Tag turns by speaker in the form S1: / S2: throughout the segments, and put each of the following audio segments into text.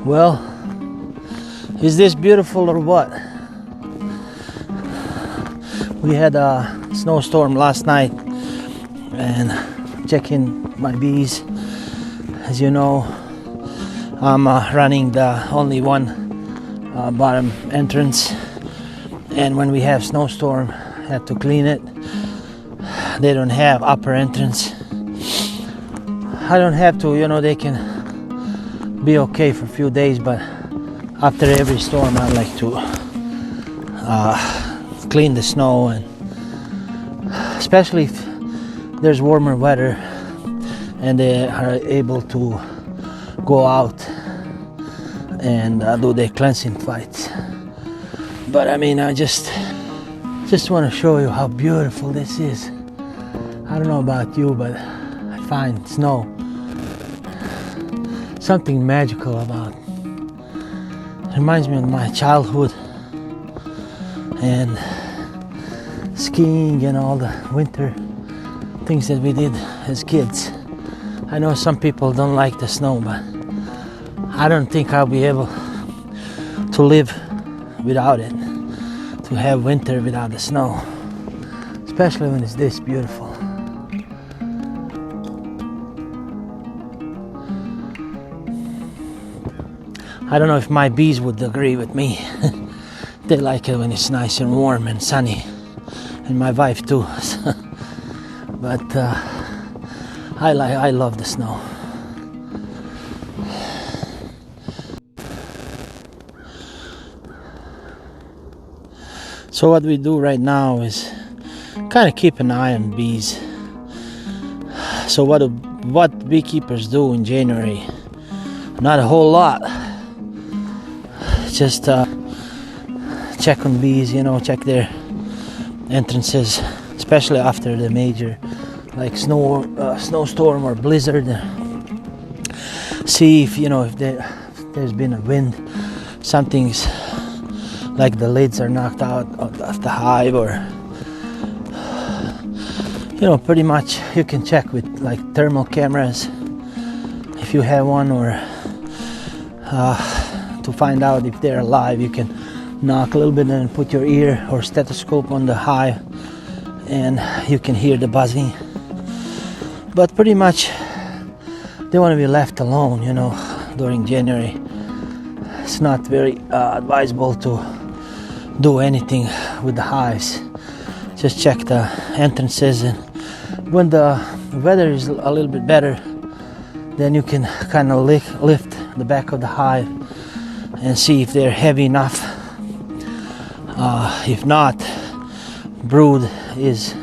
S1: Well, is this beautiful or what? We had a snowstorm last night and checking my bees. As you know, I'm running the only one bottom entrance, and when we have snowstorm, I have to clean it. They don't have upper entrance. I don't have to, they can be okay for a few days, but after every storm I like to clean the snow, and especially if there's warmer weather and they are able to go out and do their cleansing flights. But I just want to show you how beautiful this is. I don't know about you, but I find snow something magical about it. It reminds me of my childhood and skiing and all the winter things that we did as kids. I know some people don't like the snow, but I don't think I'll be able to live without it, to have winter without the snow, especially when it's this beautiful. I don't know if my bees would agree with me. They like it when it's nice and warm and sunny, and my wife too. But I love the snow. So what we do right now is kind of keep an eye on bees. So what beekeepers do in January? Not a whole lot. Just check on bees, check their entrances, especially after the major snowstorm or blizzard. See if there's been a wind, something's like the lids are knocked out of the hive, or pretty much you can check with like thermal cameras if you have one, or to find out if they're alive. You can knock a little bit and put your ear or stethoscope on the hive, and you can hear the buzzing. But pretty much they want to be left alone, during January. It's not very advisable to do anything with the hives. Just check the entrances, and when the weather is a little bit better, then you can kind of lift the back of the hive and see if they're heavy enough. If not, brood is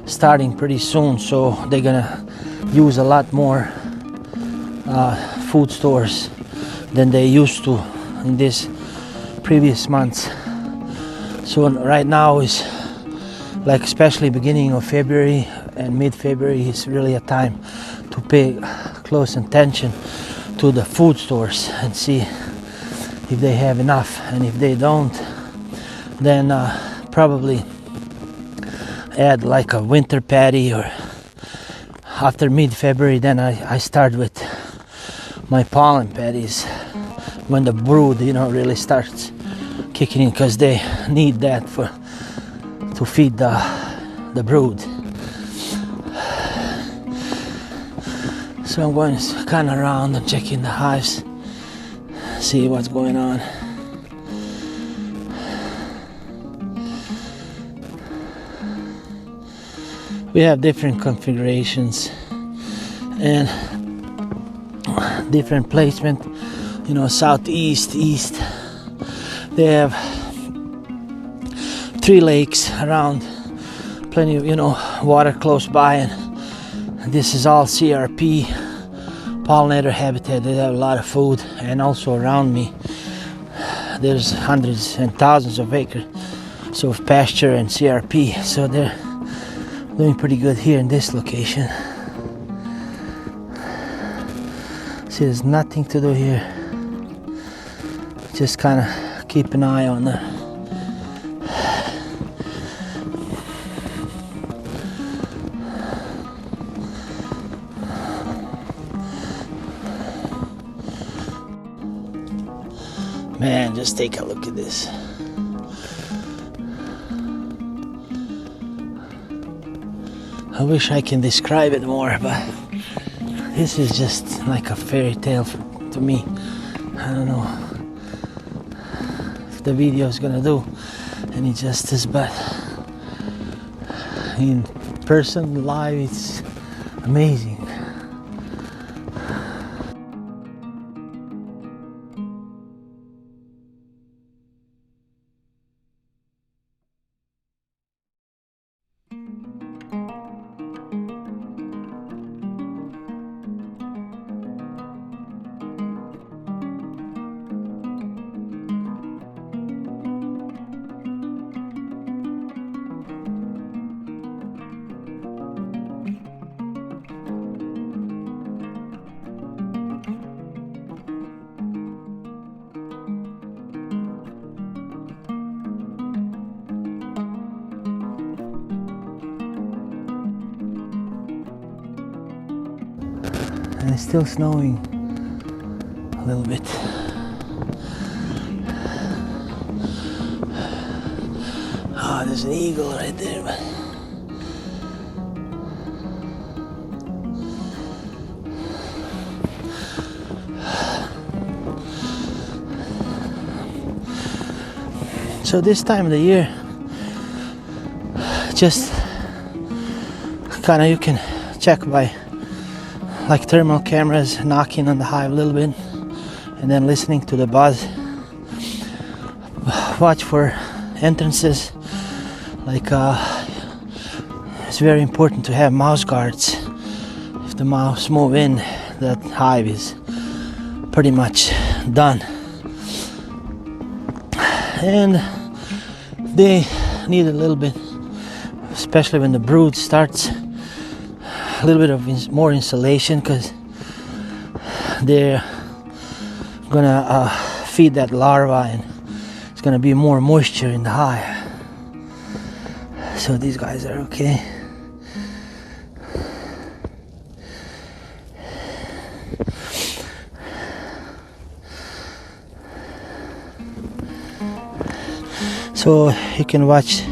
S1: starting pretty soon, so they're gonna use a lot more food stores than they used to in this previous months. So right now is like, especially beginning of February and mid-February, is really a time to pay close attention to the food stores and see if they have enough, and if they don't, then probably add like a winter patty. Or after mid-February, then I start with my pollen patties when the brood really starts kicking in, because they need that to feed the brood. So I'm going kind of around and checking the hives, see what's going on. We have different configurations and different placement, southeast, east. They have 3 lakes around, plenty of water close by, and this is all CRP pollinator habitat. They have a lot of food, and also around me there's hundreds and thousands of acres of pasture and CRP, so they're doing pretty good here in this location. See, there's nothing to do here, just kind of keep an eye on the Man, just take a look at this. I wish I can describe it more, but this is just like a fairy tale to me. I don't know if the video is gonna do any justice, but in person, live, it's amazing. And it's still snowing a little bit. Oh, there's an eagle right there. So this time of the year, just kind of you can check by like thermal cameras, knocking on the hive a little bit and then listening to the buzz. Watch for entrances, like it's very important to have mouse guards. If the mouse move in, that hive is pretty much done. And they need a little bit, especially when the brood starts, a little bit of more insulation, because they're gonna feed that larva and it's gonna be more moisture in the hive. So these guys are okay. So you can watch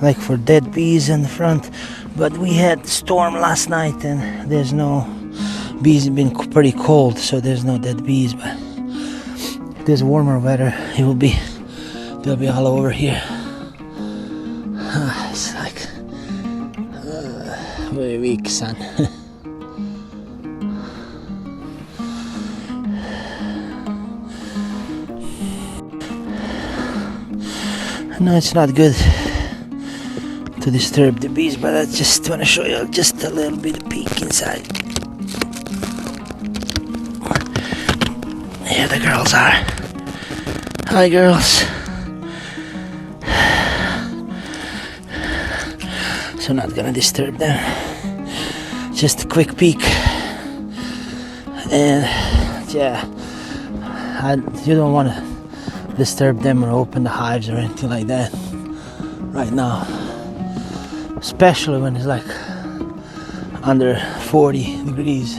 S1: like for dead bees in the front, but we had storm last night and there's no bees. Have been pretty cold, so there's no dead bees, but if there's warmer weather, they'll be all over here. It's like very weak sun. No, it's not good to disturb the bees, but I just want to show you just a little bit of peek inside. Here the girls are. Hi, girls. So not gonna disturb them. Just a quick peek. And yeah, you don't want to disturb them or open the hives or anything like that right now, especially when it's like under 40 degrees.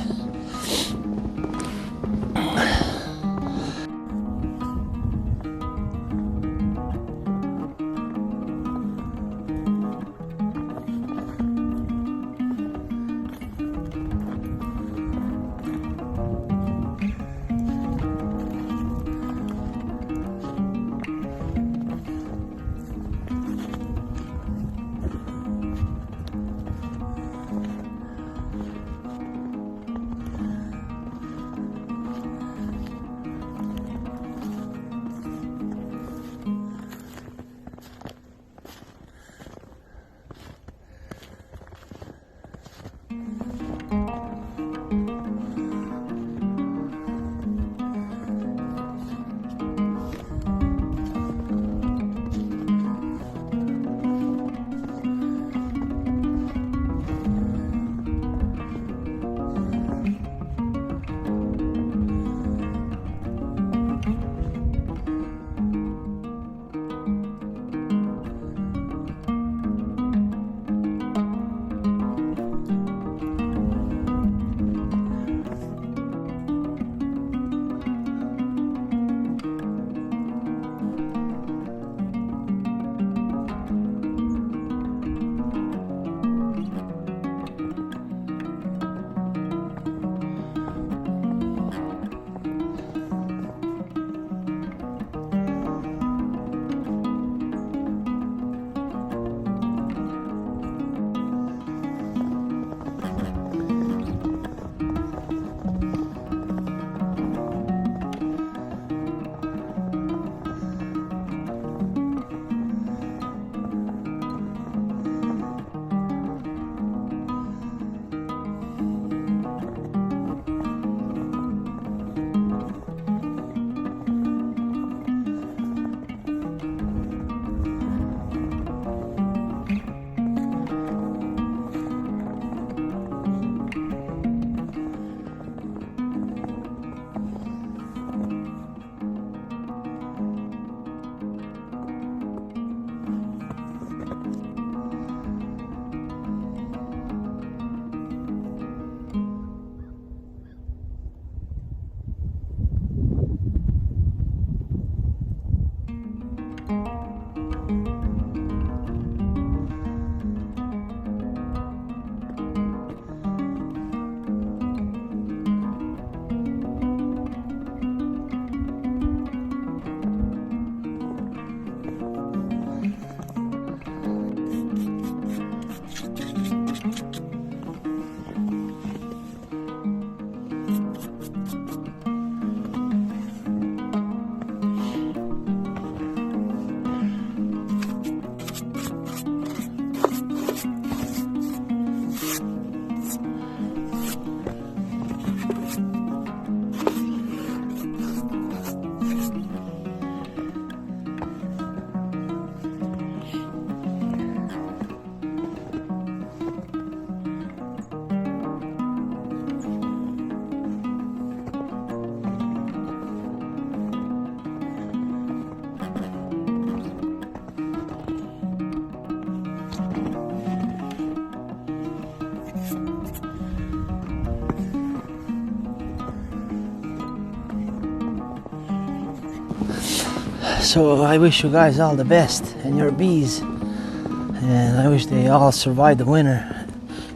S1: So I wish you guys all the best and your bees, and I wish they all survive the winter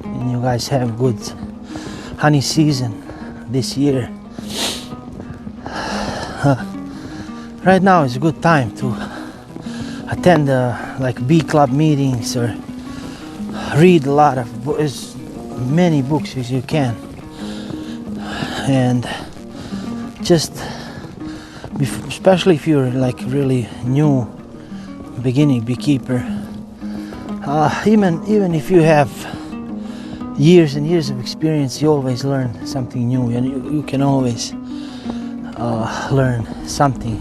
S1: and you guys have good honey season this year. Right now is a good time to attend like bee club meetings or read a lot of as many books as you can, and just especially if you're like really new beginning beekeeper, even if you have years and years of experience, you always learn something new, and you can always learn something.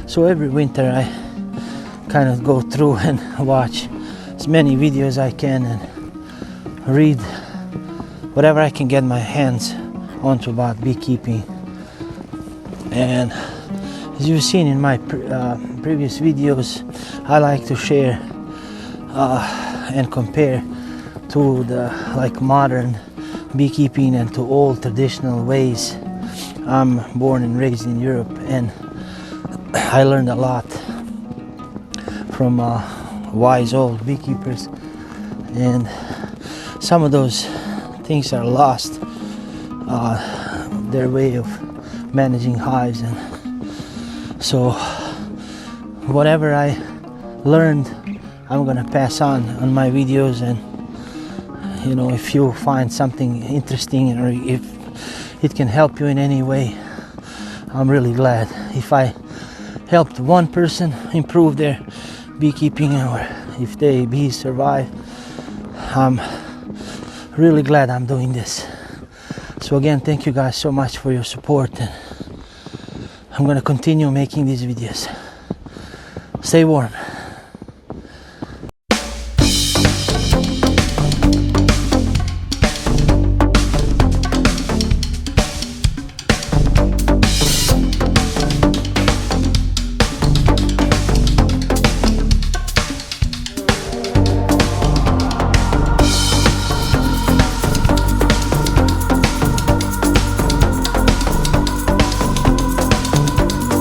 S1: So every winter I kind of go through and watch as many videos as I can and read whatever I can get my hands onto about beekeeping. And as you've seen in my previous videos, I like to share and compare to the like modern beekeeping and to old traditional ways. I'm born and raised in Europe, and I learned a lot from wise old beekeepers, and some of those things are lost, their way of managing hives. And so whatever I learned, I'm gonna pass on my videos, and you know, if you find something interesting or if it can help you in any way, I'm really glad. If I helped one person improve their beekeeping, or if they bees survive, I'm really glad I'm doing this. So again, thank you guys so much for your support, and I'm gonna continue making these videos. Stay warm.